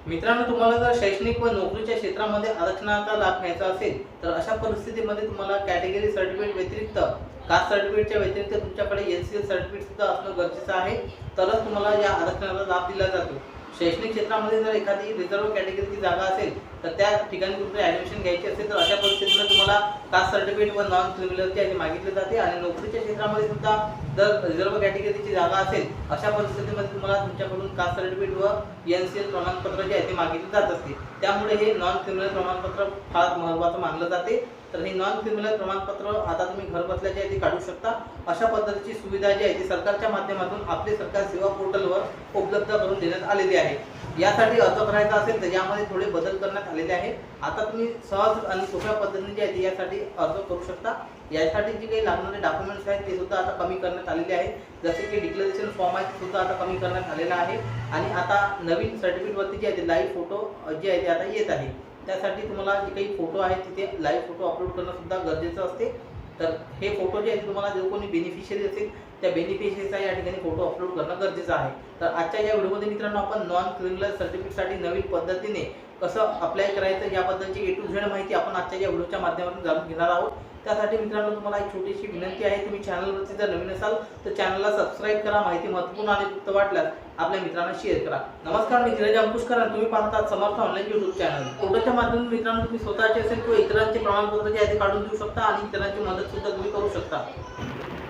मित्रांनो, तुम्हाला जर शैक्षणिक व नोकरीच्या क्षेत्रामध्ये आरक्षणाचा लाभ घ्यायचा असेल तर अशा परिस्थितीमध्ये तुम्हाला कॅटेगरी सर्टिफिकेट व्यतिरिक्त कास्ट सर्टिफिकेटच्या व्यतिरिक्त तुमच्याकडे एनसीएल सर्टिफिकेट सुद्धा असणं गरजेचं आहे, तरच तुम्हाला या आरक्षणाचा लाभ दिला जातो। शैक्षणिक क्षेत्रामध्ये जर एखादी रिझर्व कॅटेगरीची जागा असेल तर त्या ठिकाणी तुम्हाला ॲडमिशन घ्यायची असेल तर अशा परिस्थितीमध्ये तुम्हाला कास्ट सर्टिफिकेट व नॉन क्रिमिनलचे आहे मागितले जाते। आणि नोकरीच्या क्षेत्रामध्ये सुद्धा जर रिझर्व कॅटेगरीची जागा असेल अशा परिस्थितीमध्ये तुम्हाला तुमच्याकडून कास्ट सर्टिफिकेट व एनसीएल प्रमाणपत्र जे आहे ते मागितले जात असते। त्यामुळे हे नॉन क्रिमिनल प्रमाणपत्र फार महत्त्वाचं मानलं जाते। तर हे नॉन क्रिमिनल प्रमाणपत्र आता तुम्ही घर बसल्या जे आहे ते काढू शकता। अशा पद्धतीची सुविधा जी आहे ती सरकारच्या माध्यमातून आपले सरकार सेवा पोर्टलवर उपलब्ध करून देण्यात आलेली आहे। यासाठी अर्ज करायचा असेल तर यामध्ये थोडे बदल करण्यात आलेले आहे। आता तुम्ही सहज आणि सोप्या पद्धतीने जे आहे ते यासाठी अर्ज करू शकता। यासाठी जे काही लागणारे डॉक्युमेंट्स आहेत ते सुद्धा आता कमी करण्यात आलेले आहे, जसे की डिक्लेरेशन फॉर्म आहे ते सुद्धा आता कमी करण्यात आलेला आहे। आणि आता नवीन सर्टिफिकेटवरती जे आहे ते लाईव्ह फोटो जे आहे ते आता येत आहे। त्यासाठी तुम्हाला जे काही फोटो आहेत तिथे लाईव्ह फोटो अपलोड करणं सुद्धा गरजेचं असते। तर हे फोटो जे आहेत तुम्हाला जो कोणी बेनिफिशियरी असेल त्या बेनिफिशियरीचा या ठिकाणी फोटो अपलोड करणं गरजेचं आहे। तर आजच्या या व्हिडिओमध्ये मित्रांनो आपण नॉन क्रिमिनल सर्टिफिकेटसाठी नवीन पद्धतीने कसं अप्लाय करायचं याबद्दलची A to Z माहिती आपण आजच्या या व्हिडिओच्या माध्यमातून जाणून घेणार आहोत। त्यासाठी मित्रांनो तुम्हाला एक छोटीशी विनंती आहे, तुम्ही चॅनलवरती जर नवीन असाल तर चॅनलला सबस्क्राईब करा, माहिती महत्त्वपूर्ण आणि गुप्त वाटल्यास आपल्या मित्रांना शेअर करा। नमस्कार, मी धीरज अंकुशकर आणि तुम्ही पाहतात समर्थ ऑनलाईन यूट्यूब चॅनल। फोटोच्या माध्यमातून मित्रांनो तुम्ही स्वतःचे असेल किंवा इतरांचे प्रमाणपत्र जे आहे ते काढून देऊ शकता आणि इतरांची मदत सुद्धा तुम्ही करू शकता।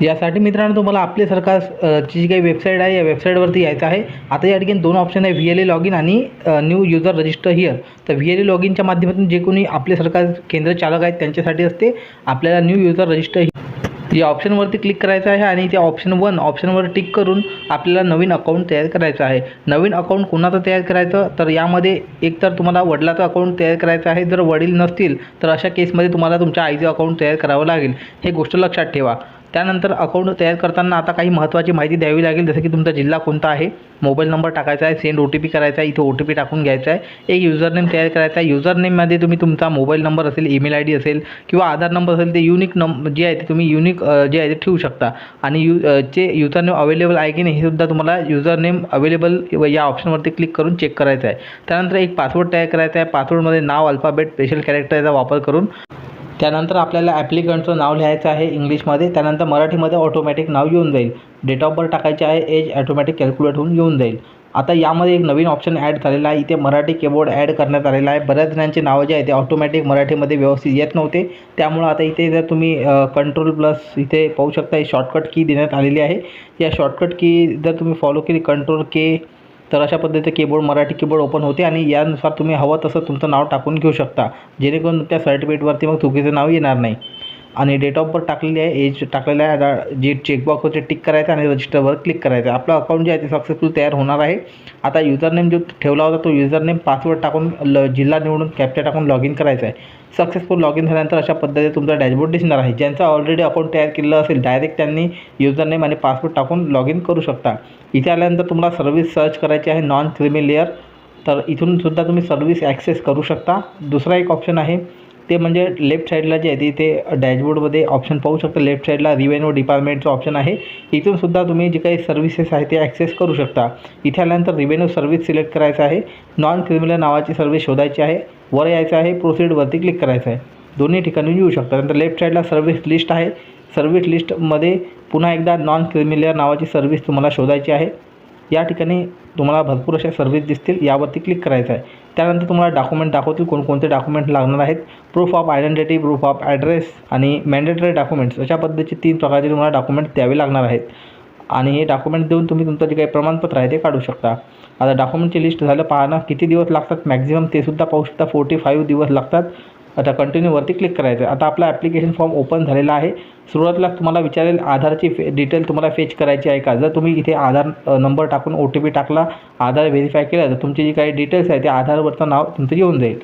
यासाठी मित्रांनो तुम्हाला आपले सरकार ची जी काही वेबसाईट आहे या वेबसाईटवरती यायचं आहे। आता या ठिकाणी दोन ऑप्शन आहे, VLA लॉगिन आणि न्यू युजर रजिस्टर हिअर। तर VLA लॉगिनच्या माध्यमातून जे कोणी आपले सरकार केंद्र चालक आहेत त्यांच्यासाठी असते। आपल्याला न्यू युजर रजिस्टर या ऑप्शनवरती क्लिक करायचं आहे आणि त्या ऑप्शनवर टिक करून आपल्याला नवीन अकाउंट तयार करायचं आहे। नवीन अकाउंट कोणाचं तयार करायचं तर यामध्ये एक तर तुम्हाला वडिलाचं अकाउंट तयार करायचं आहे, जर वडील नसतील तर अशा केसमध्ये तुम्हाला तुमच्या आईचं अकाउंट तयार करावं लागेल, हे गोष्ट लक्षात ठेवा। त्यानंतर अकाउंट तयार करताना आता काही महत्त्वाची माहिती द्यावी लागेल, जसं की तुमचा जिल्हा कोणता आहे, मोबाईल नंबर टाकायचा आहे, सेंड OTP करायचा आहे, इथे OTP टाकून घ्यायचा आहे, एक युजरनेम तयार करायचा आहे। युजरनेममध्ये तुम्ही तुमचा मोबाईल नंबर असेल, ईमेल ID असेल किंवा आधार नंबर असेल ते युनिक जे आहे ते तुम्ही युनिक जे आहे ते ठेवू शकता। आणि युजरनेम अवेलेबल आहे की नाही हे सुद्धा तुम्हाला युजरनेम अवेलेबल या ऑप्शनवरती क्लिक करून चेक करायचं आहे। त्यानंतर एक पासवर्ड तयार करायचा आहे, पासवर्डमध्ये नाव, अल्फाबेट, स्पेशल कॅरेक्टरचा वापर करून त्यानंतर आपल्याला ॲप्लिकंटचं नाव लिहायचं आहे इंग्लिशमध्ये, त्यानंतर मराठीमध्ये ऑटोमॅटिक नाव येऊन जाईल। डेट ऑफ बर्थ टाकायचे आहे, एज ऑटोमॅटिक कॅल्क्युलेट होऊन येऊन जाईल। आता यामध्ये एक नवीन ऑप्शन ॲड झालेला आहे, इथे मराठी कीबोर्ड ॲड करण्यात आलेला आहे। बऱ्याच जणांचे नाव जे आहे ते ऑटोमॅटिक मराठीमध्ये व्यवस्थित येत नव्हते, त्यामुळे आता इथे जर तुम्ही कंट्रोल+ इथे पाहू शकता ही शॉर्टकट की देण्यात आलेली आहे। या शॉर्टकट की जर तुम्ही फॉलो केली Ctrl+K तर अशा पद्धतीचे कीबोर्ड मराठी कीबोर्ड ओपन होते आणि यानुसार तुम्ही हवं तसं तुमचं नाव टाकून घेऊ शकता, जेणेकरून तुमच्या सर्टिफिकेटवरती मग चुकीचं नाव येणार नाही। आणि डेट ऑफ बर्थ टाकलेली आहे, एज टाकलेलं आहे, जे चेकबॉक्स होते टिक करायचं आणि रजिस्टरवर क्लिक करायचं। आपलं अकाउंट जे आहे ते सक्सेसफुल तयार होणार आहे। आता युजरनेम जो ठेवला होता तो युजरनेम पासवर्ड टाकून जिल्हा निवडून कॅप्चा टाकून लॉग इन करायचं आहे। सक्सेसफुल लॉग इन झाल्यानंतर अशा पद्धतीने तुमचा डॅशबोर्ड दिसणार आहे। ज्यांचा ऑलरेडी अकाउंट तयार केलेलं असेल डायरेक्ट त्यांनी युजरनेम आणि पासवर्ड टाकून लॉग इन करू शकता। इथे आल्यानंतर तुम्हाला सर्व्हिस सर्च करायची आहे नॉन क्रिमी लेअर, तर इथून सुद्धा तुम्ही सर्व्हिस ॲक्सेस करू शकता। दुसरा एक ऑप्शन आहे ते म्हणजे लेफ्ट साईडला जे आहे ते डॅशबोर्डमध्ये ऑप्शन पाहू शकता, लेफ्ट साईडला रिव्हेन्यू डिपार्टमेंटचं ऑप्शन आहे, इथून सुद्धा तुम्ही जे काही सर्व्हिसेस आहे ते ॲक्सेस करू शकता। इथे आल्यानंतर रिव्हेन्यू सर्व्हिस सिलेक्ट करायचं आहे, नॉन क्रिमिनल नावाची सर्व्हिस शोधायची आहे, वर यायचं आहे, प्रोसीडवरती क्लिक करायचं आहे, दोन्ही ठिकाणी येऊ शकता। नंतर लेफ्ट साईडला सर्व्हिस लिस्ट आहे, सर्व्हिस लिस्टमध्ये पुन्हा एकदा नॉन क्रिमिनल नावाची सर्व्हिस तुम्हाला शोधायची आहे। या ठिकाणी तुम्हाला भरपूर अशा सर्व्हिस दिसतील, यावरती क्लिक करायचं आहे। त्यानंतर तुम्हाला डॉक्युमेंट दाखवतील कोणकोणते डॉक्युमेंट लागणार आहेत, proof of identity, proof of address आणि मॅन्डेटरी डॉक्युमेंट्स, अशा पद्धतीचे 3 प्रकारचे तुम्हाला डॉक्युमेंट द्यावे लागणार आहेत। आणि हे डॉक्युमेंट देऊन तुम्ही तुमचं जे काही प्रमाणपत्र आहे ते काढू शकता। आता डॉक्युमेंटची लिस्ट झालं पाहणं, किती दिवस लागतात मॅक्झिमम ते सुद्धा पाहू शकता, 45 दिवस लागतात। आता कंटिन्यूवरती क्लिक करायचं आहे। आता आपला ॲप्लिकेशन फॉर्म ओपन झालेला आहे। सुरुवातीला तुम्हाला विचारेल आधारची डिटेल तुम्हाला फेच करायची आहे का। जर तुम्ही इथे आधार नंबर टाकून OTP टाकला, आधार व्हेरीफाय केलं तर तुमची जी काही डिटेल्स आहे ते आधारवरचं नाव तुमचं येऊन जाईल।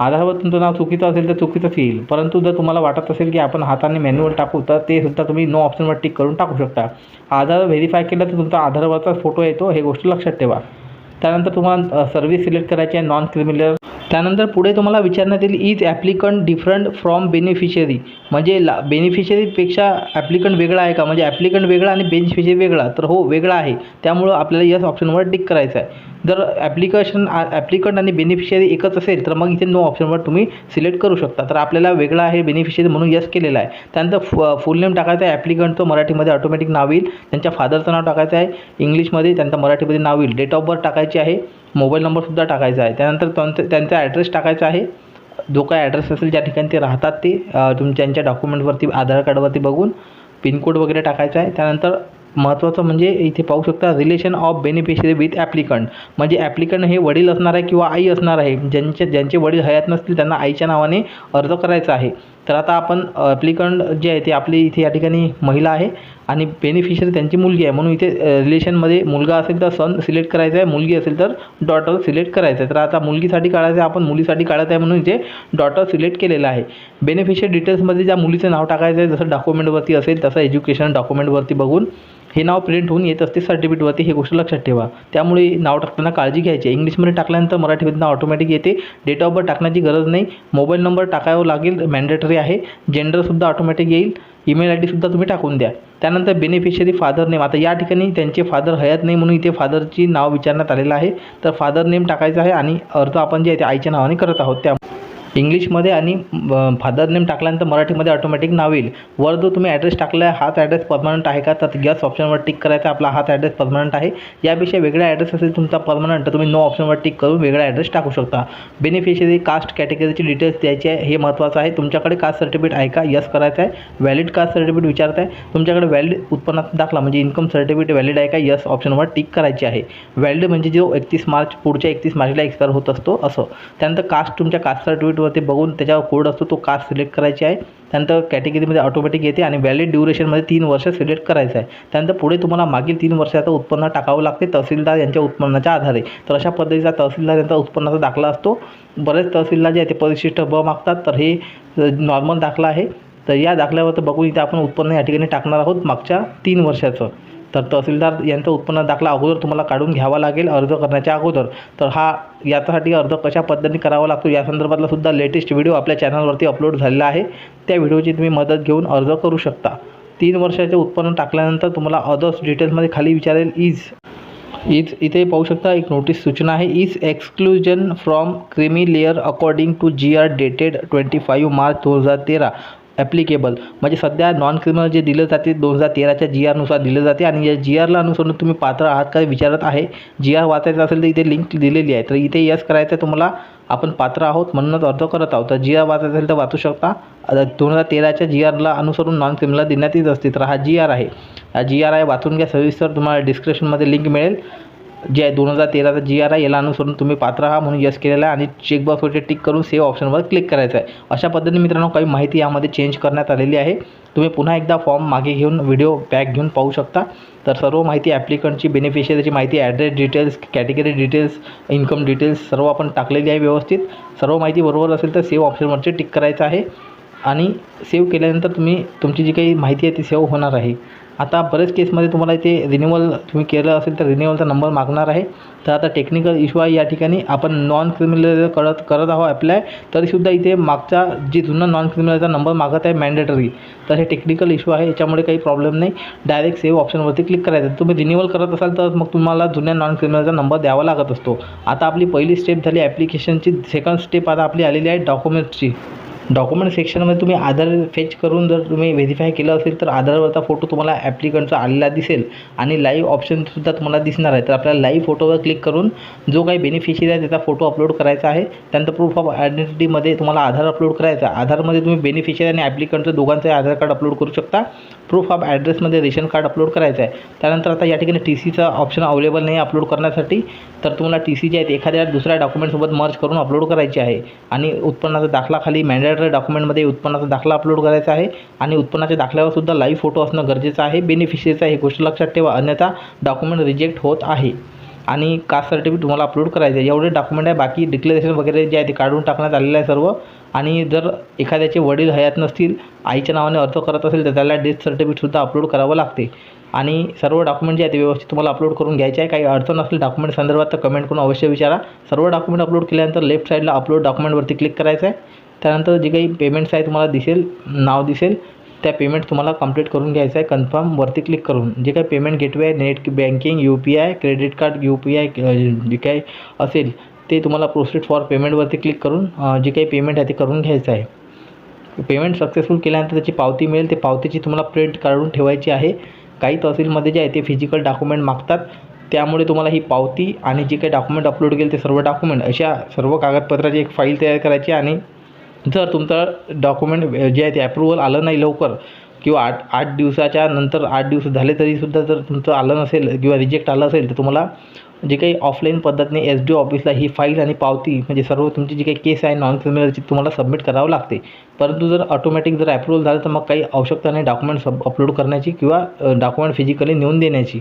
आधारवर तुमचं नाव चुकीचं असेल तर चुकीचंच येईल, परंतु जर तुम्हाला वाटत असेल की आपण हाताने मॅन्युअल टाकू तर ते सुद्धा तुम्ही नो ऑप्शनवर टिक करून टाकू शकता। आधार व्हेरीफाय केलं तर तुमचा आधारवरचाच फोटो येतो, हे गोष्ट लक्षात ठेवा। त्यानंतर तुम्हाला सर्व्हिस सिलेक्ट करायची आहे नॉन क्रिमिनल, त्यानंतर पुढे तुम्हाला विचारण्यात येईल is applicant different from beneficiary, म्हणजे बेनिफिशियरीपेक्षा ॲप्लिकंट वेगळा आहे का, म्हणजे ॲप्लिकंट वेगळा आणि बेनिफिशियरी वेगळा. तर हो, वेगळा आहे. त्यामुळं आपल्याला यस ऑप्शनवर टिक करायचं आहे. जर ॲप्लिकंट आणि बेनिफिशियरी एकच असेल तर मग इथे नो ऑप्शनवर तुम्ही सिलेक्ट करू शकता. तर आपल्याला वेगळा आहे बेनिफिशियरी म्हणून यस केलेला आहे. त्यानंतर फुल नेम टाकायचं आहे. ॲप्लिकंटचं मराठीमध्ये ऑटोमॅटिक नाव येईल. त्यांच्या फादरचं नाव टाकायचं आहे इंग्लिशमध्ये, त्यांचं मराठीमध्ये नाव येईल. डेट ऑफ बर्थ टाकायची आहे. मोबाईल नंबरसुद्धा टाकायचा आहे. त्यानंतर त्यांचा ॲड्रेस टाकायचा आहे. जो काय ॲड्रेस असेल ज्या ठिकाणी ते राहतात ते त्यांच्या डॉक्युमेंटवरती आधार कार्डवरती बघून पिनकोड वगैरे टाकायचा आहे. त्यानंतर महत्त्वाचं म्हणजे इथे पाहू शकता relation of beneficiary with applicant, म्हणजे ॲप्लिकंट हे वडील असणार आहे किंवा आई असणार आहे. ज्यांचे वडील हयात नसतील त्यांना आईच्या नावाने अर्ज करायचा आहे. तर आता आपण ॲप्लिकंट जे आहे ते आपली इथे या ठिकाणी महिला आहे आणि बेनिफिशियरी त्यांची मुलगी आहे, म्हणून इथे रिलेशनमध्ये मुलगा असेल तर सन सिलेक्ट करायचं आहे, मुलगी असेल तर डॉटर सिलेक्ट करायचं आहे. तर आता मुलगीसाठी काढायचं आहे, आपण मुलीसाठी काढत आहे म्हणून इथे डॉटर सिलेक्ट केलेलं आहे. बेनिफिशियरी डिटेल्समध्ये ज्या मुलीचं नाव टाकायचं आहे, जसं डॉक्युमेंटवरती असेल तसं एज्युकेशन डॉक्युमेंटवरती बघून हे नाव प्रिंट होऊन येत असते सर्टिफिकेटवरती, हे गोष्ट लक्षात ठेवा. त्यामुळे नाव टाकताना काळजी घ्यायची. इंग्लिशमध्ये टाकल्यानंतर मराठीमध्ये नाव ऑटोमॅटिक येते. डेट ऑफ बर्थ टाकण्याची गरज नाही. मोबाईल नंबर टाकावं लागेल, मॅन्डेटरी आहे. जेंडरसुद्धा ऑटोमॅटिक येईल. ईमेल आय डीसुद्धा तुम्ही टाकून द्या. त्यानंतर बेनिफिशियरी फादर नेम, आता या ठिकाणी त्यांचे फादर हयात नाही म्हणून इथे फादरची नाव विचारण्यात आलेलं आहे. तर फादर नेम टाकायचं आहे आणि अर्ज आपण जे आहे ते आईच्या नावाने करत आहोत. त्या इंग्लिशमध्ये आणि फादर नेम टाकल्यानंतर मराठीमध्ये ऑटोमॅटिक नाव येईल. वर जो तुम्ही ॲड्रेस टाकला आहे हाच ॲड्रेस परमनंट आहे का, तर यस ऑप्शनवर टिक करायचा. आपला हाच ॲड्रेस परमनंट आहे. यापेक्षा वेगळा ॲड्रेस असेल तुमचा परमनंट तर तुम्ही नो ऑप्शनवर टिक करून वेगळा ॲड्रेस टाकू शकता. बेनिफिशियरी कास्ट कॅटेगरीची डिटेल्स द्यायची आहे, हे महत्त्वाचं आहे. तुमच्याकडे कास्ट सर्टिफिकेट आहे का, यस करायचं आहे. व्हॅलिड कास्ट सर्टिफिकेट विचारत आहे. तुमच्याकडे व्हॅलिड उत्पन्नाचा दाखला म्हणजे इन्कम सर्टिफिकेट व्हॅलिड आहे का, यस ऑप्शनवर टिक करायची आहे. व्हॅलिड म्हणजे जो 31 मार्च पुढच्या 31 मार्चला एक्सपायर होत असतो असं. त्यानंतर कास्ट तुमच्या कास्ट सर्टिफिकेटवरती बघून त्याच्यावर कोड असतो तो कास्ट सिलेक्ट करायची आहे. त्यानंतर कॅटेगरीमध्ये ऑटोमॅटिक येते आणि व्हॅलिड ड्युरेशनमध्ये 3 वर्ष सिलेक्ट करायचं आहे. त्यानंतर पुढे तुम्हाला मागील 3 वर्षाचं उत्पन्न टाकावं लागते तहसीलदार यांच्या उत्पन्नाच्या आधारे. तर अशा पद्धतीचा तहसीलदार यांचा उत्पन्नाचा दाखला असतो. बरेच तहसीलदार जे आहे ते परिशिष्ट ब मागतात, तर हे नॉर्मल दाखला आहे. तर या दाखल्यावर तर बघून इथे आपण उत्पन्न या ठिकाणी टाकणार आहोत मागच्या 3 वर्षाचं. तर तहसीलदार यांचा उत्पन्न दाखला अगोदर तुम्हाला काढून घ्यावा लागेल अर्ज करण्याच्या अगोदर. तर याच्यासाठी अर्ज कशा पद्धतीने करावा लागतो या संदर्भातला सुद्धा लेटेस्ट व्हिडिओ आपल्या चॅनलवरती अपलोड झालेला आहे. त्या व्हिडिओची तुम्ही मदत घेऊन अर्ज करू शकता. 3 वर्षाचे उत्पन्न टाकल्यानंतर तुम्हाला अदर्स डिटेल्समध्ये खाली विचारेल इज इथे पाहू शकता एक नोटीस सूचना आहे. Is exclusion from creamy layer according to GR dated 25 March 2013 applicable, म्हणजे सध्या नॉन क्रिमिनल जे दिलं जाते 2013च्या GRनुसार दिलं जाते आणि या GRला अनुसरून तुम्ही पात्र आहात का विचारत आहे. GR वाचायचं असेल तर इथे लिंक दिलेली आहे. तर इथे यस करायचं आहे तुम्हाला, आपण पात्र आहोत म्हणूनच अर्ज करत आहोत. तर GR वाचायचं असेल तर वाचू शकता. 2013च्या GRला अनुसरून नॉन क्रिमिनल देण्यात येत असते. तर हा GR आहे. हा GR आहे, वाचून घ्या सविस्तर. तुम्हाला डिस्क्रिप्शनमध्ये लिंक मिळेल. जे आहे 2013चा GR आहे, याला अनुसरून तुम्ही पात्र आहात म्हणून यस केलेला आहे आणि चेकबॉक्सवरती टिक करून सेव्ह ऑप्शनवर क्लिक करायचं आहे. अशा पद्धतीने मित्रांनो काही माहिती यामध्ये चेंज करण्यात आलेली आहे. तुम्ही पुन्हा एकदा फॉर्म मागे घेऊन व्हिडिओ बॅक घेऊन पाहू शकता. तर सर्व माहिती ॲप्लिकंटची, बेनिफिशियरीची माहिती, address details, category details, income details सर्व आपण टाकलेली आहे व्यवस्थित. सर्व माहिती बरोबर असेल तर सेव्ह ऑप्शनवरती टिक करायचं आहे आणि सेव्ह केल्यानंतर तुमची जी काही माहिती आहे ती सेव्ह होणार आहे. आता बरेच केसमध्ये तुम्हाला इथे रिन्युअल तुम्ही केलं असेल तर रिन्युअलचा नंबर मागणार आहे. तर आता टेक्निकल इश्यू आहे या ठिकाणी. आपण नॉन क्रिमिनल करत आहोत अप्लाय, तरीसुद्धा इथे मागचा जे जुना नॉन क्रिमिनलचा नंबर मागत आहे मॅन्डेटरी. तर हे टेक्निकल इश्यू आहे, याच्यामुळे काही प्रॉब्लेम नाही. डायरेक्ट सेव्ह ऑप्शनवरती क्लिक करायचं. तुम्ही रिन्युअल करत असाल तर मग तुम्हाला जुन्या नॉन क्रिमिनलचा नंबर द्यावा लागत असतो. आता आपली पहिली स्टेप झाली ॲप्लिकेशनची. सेकंड स्टेप आता आपली आलेली आहे डॉक्युमेंट्सची. डॉक्युमेंट सेक्शनमध्ये तुम्ही आधार फेच करून जर तुम्ही व्हेरीफाय केलं असेल तर आधारवरचा फोटो तुम्हाला ॲप्लिकंटचा आलेला दिसेल आणि लाईव्ह ऑप्शनसुद्धा तुम्हाला दिसणार आहे. तर आपल्याला लाईव्ह फोटोवर क्लिक करून जो काही बेनिफिशियरी आहे त्याचा फोटो अपलोड करायचा आहे. त्यानंतर प्रूफ ऑफ आयडेंटिटीमध्ये तुम्हाला आधार अपलोड करायचा आहे. आधारमध्ये तुम्ही बेनिफिशियरी आणि ॲप्लिकंटचं दोघांचं आधार कार्ड अपलोड करू शकता. प्रूफ ऑफ ॲड्रेसमध्ये रेशन कार्ड अपलोड करायचं आहे. त्यानंतर आता या ठिकाणी TCचा ऑप्शन अवेलेबल नाही अपलोड करण्यासाठी. तर तुम्हाला TC जे आहेत एखाद्या दुसऱ्या डॉक्युमेंटसोबत मर्ज करून अपलोड करायचे आहे. आणि उत्पन्नाचा दाखला खाली मॅन्डेटरी डॉक्युमेंटमध्ये उत्पन्नाचा दाखला अपलोड करायचा आहे आणि उत्पन्नाच्या दाखल्यावर सुद्धा लाईव्ह फोटो असणं गरजेचं आहे बेनिफिशियरीचा. ही गोष्ट लक्षात ठेवा, अन्यथा डॉक्युमेंट रिजेक्ट होत आहे. आणि कास्ट सर्टिफिकेट तुम्हाला अपलोड करायचं आहे. एवढे डॉक्युमेंट आहे. बाकी डिक्लेरेशन वगैरे जे आहे ते काढून टाकण्यात आलेलं आहे सर्व. आणि जर एखाद्याचे वडील हयात नसतील, आईच्या नावाने अर्ज करत असेल तर त्याला डेथ सर्टिफिकेटसुद्धा अपलोड करावं लागते. आणि सर्व डॉक्युमेंट जे आहे ते व्यवस्थित तुम्हाला अपलोड करून घ्यायचे आहे. काही अडचण असली डॉक्युमेंट संदर्भात तर कमेंट करून अवश्य विचारा. सर्व डॉक्युमेंट अपलोड केल्यानंतर लेफ्ट साईडला अपलोड डॉक्युमेंटवरती क्लिक करायचं आहे. त्यानंतर जे काही पेमेंट्स आहे तुम्हाला दिसेल, नाव दिसेल, त्या पेमेंट तुम्हाला कंप्लीट करून घ्यायचं आहे. कन्फर्मवरती क्लिक करून जे काही पेमेंट गेटवे आहे, net banking, UPI, credit card, UPI जे काही असेल ते तुम्हाला प्रोसीड फॉर पेमेंटवरती क्लिक करून जे काही पेमेंट आहे ते करून घ्यायचं आहे. पेमेंट सक्सेसफुल केल्यानंतर त्याची पावती मिळेल. ते पावतीची तुम्हाला प्रिंट काढून ठेवायची आहे. काही तहसीलमध्ये जे आहे ते फिजिकल डॉक्युमेंट मागतात, त्यामुळे तुम्हाला ही पावती आणि जे काही डॉक्युमेंट अपलोड केले ते सर्व डॉक्युमेंट अशा सर्व कागदपत्राची एक फाईल तयार करायची. आणि जर तुमचं डॉक्युमेंट जे आहे ते अप्रूव्हल आलं नाही लवकर किंवा 8 दिवसाच्या नंतर 8 दिवस झाले तरीसुद्धा जर तुमचं आलं नसेल किंवा रिजेक्ट आलं असेल तर तुम्हाला जे काही ऑफलाईन पद्धतीने SDO ऑफिसला ही फाईल आणि पावती म्हणजे सर्व तुमची जी काही केस आहे नॉन क्रिमिनलची तुम्हाला सबमिट करावं लागते. परंतु जर ऑटोमॅटिक जर अप्रूव्हल झालं तर मग काही आवश्यकता नाही डॉक्युमेंट अपलोड करण्याची किंवा डॉक्युमेंट फिजिकली नेऊन देण्याची.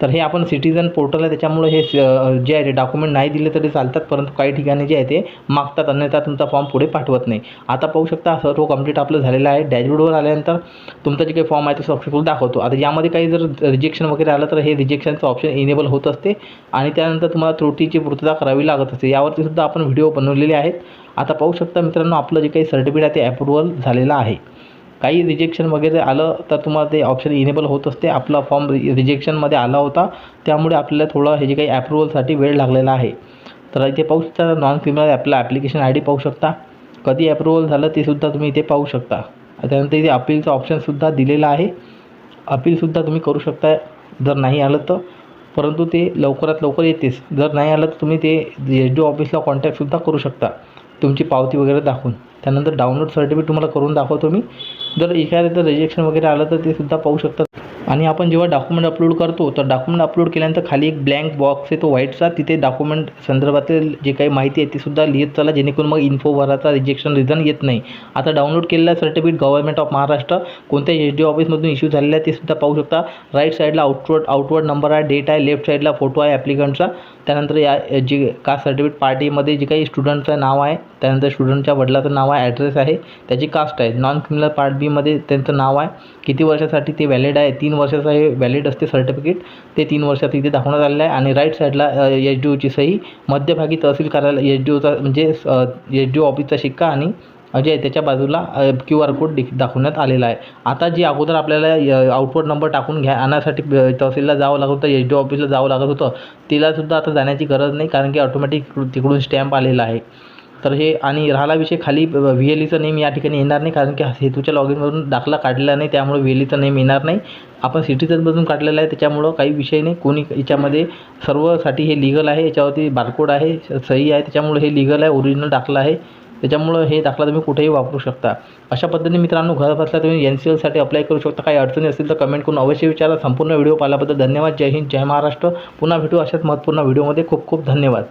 तर हे आपण सिटीजन पोर्टल आहे त्याच्यामुळे हे जे आहे ते डॉक्युमेंट नाही दिले तरी चालतात, परंतु काही ठिकाणी जे आहे ते मागतात, अन्यथा तुमचा फॉर्म पुढे पाठवत नाही. आता पाहू शकता सर्व कंप्लीट आपलं झालेलं आहे. डॅशबोर्डवर आल्यानंतर तुमचा जे काही फॉर्म आहे ते सक्सेसफुल दाखवतो. आता यामध्ये काही जर रिजेक्शन वगैरे आलं तर हे रिजेक्शनचं ऑप्शन इनेबल होत असते आणि त्यानंतर तुम्हाला त्रुटीची पूर्तता करावी लागत असते. यावरती सुद्धा आपण व्हिडिओ बनवलेले आहेत. आता पाहू शकता मित्रांनो आपलं जे काही सर्टिफिकेट आहे ते अप्रूव्हल झालेलं आहे. काही रिजेक्शन वगैरे आलं तर तुम्हाला ते ऑप्शन इनेबल होत असते. आपला फॉर्म रिजेक्शनमध्ये आला होता त्यामुळे आपल्याला थोडं हे जे काही अप्रूव्हलसाठी वेळ लागलेला आहे. तर इथे पाहू शकता नॉन क्रिमिनल आपला ॲप्लिकेशन ID पाहू शकता, कधी अप्रूव्हल झालं ते सुद्धा तुम्ही इथे पाहू शकता. त्यानंतर इथे अपीलचं ऑप्शनसुद्धा दिलेलं आहे. अपीलसुद्धा तुम्ही करू शकता जर नाही आलं तर, परंतु ते लवकरात लवकर येतेच. जर नाही आलं तर तुम्ही ते SDO ऑफिसला कॉन्टॅक्टसुद्धा करू शकता तुमची पावती वगैरे दाखवून. त्यानंतर डाउनलोड सर्टिफिकेट तुम्हाला करून दाखवतो मी. जर एखाद्या रिजेक्शन वगैरे आलं तर ते सुद्धा पाहू शकता. आणि आपण जेव्हा डॉक्युमेंट अपलोड करतो तर डॉक्युमेंट अपलोड केल्यानंतर खाली एक ब्लँक बॉक्स येतो व्हाईटचा, तिथे डॉक्युमेंट संदर्भातील जे काही माहिती आहे ती सुद्धा लिहित चला, जेणेकरून मग इन्फो भराचा रिजेक्शन रिझन येत नाही. आता डाउनलोड केलेला सर्टिफिकेट गव्हर्नमेंट ऑफ महाराष्ट्र कोणत्या SDO ऑफिसमधून इश्यू झालेला आहे ते सुद्धा पाहू शकता. राईट साईडला आउटवर्ड नंबर आहे, डेट आहे, लेफ्ट साईडला फोटो आहे ॲप्लिकंटचा. त्यानंतर या जी कास्ट सर्टिफिकेट पार्टीमध्ये जे काही स्टुडंटचं नाव आहे, त्यानंतर स्टुडंटच्या वडिलाचं नाव आहे, ॲड्रेस आहे, त्याची कास्ट आहे. नॉन क्रिमिनल पार्ट Bमध्ये त्यांचं नाव आहे, किती वर्षासाठी ते व्हॅलिड आहे, 3 वर्षाचं हे व्हॅलिड असते सर्टिफिकेट, ते 3 वर्षात इथे दाखवण्यात आलेलं आहे. आणि राईट साईडला SDOची सही, मध्यभागी तहसील कार्यालय SDOचा म्हणजे SDO ऑफिसचा शिक्का आणि जे आहे त्याच्या बाजूला QR कोड दाखवण्यात आलेला आहे. आता जी अगोदर आपल्याला आउटवर्ड नंबर टाकून आणण्यासाठी तहसीलला जावं लागत होतं, SDO ऑफिसला जावं लागत होतं, तिलासुद्धा आता जाण्याची गरज नाही कारण की ऑटोमॅटिक तिकडून स्टॅम्प आलेला आहे. तर हे आणि राहिला विषय खाली VLEचं नेम या ठिकाणी येणार नाही कारण की हेतूच्या लॉगिनवरून दाखला काढलेला नाही, त्यामुळे VLEचं नेम येणार नाही. आपण सिटीजनमधून काढलेलं आहे त्याच्यामुळं काही विषय नाही. कोणी याच्यामध्ये सर्वसाठी हे लिगल आहे, याच्यावरती बारकोड आहे, सही आहे, त्याच्यामुळे हे लिगल आहे, ओरिजिनल दाखला आहे, त्याच्यामुळं हे दाखला तुम्ही कुठेही वापरू शकता. अशा पद्धतीने मित्रांनो घर बसल्या तुम्ही NCLसाठी अप्लाय करू शकता. काही अडचणी असतील तर कमेंट करून अवश्य विचारा. संपूर्ण व्हिडिओ पाहिल्याबद्दल धन्यवाद. जय हिंद, जय महाराष्ट्र. पुन्हा भेटू अशाच महत्त्वपूर्ण व्हिडिओमध्ये. खूप खूप धन्यवाद.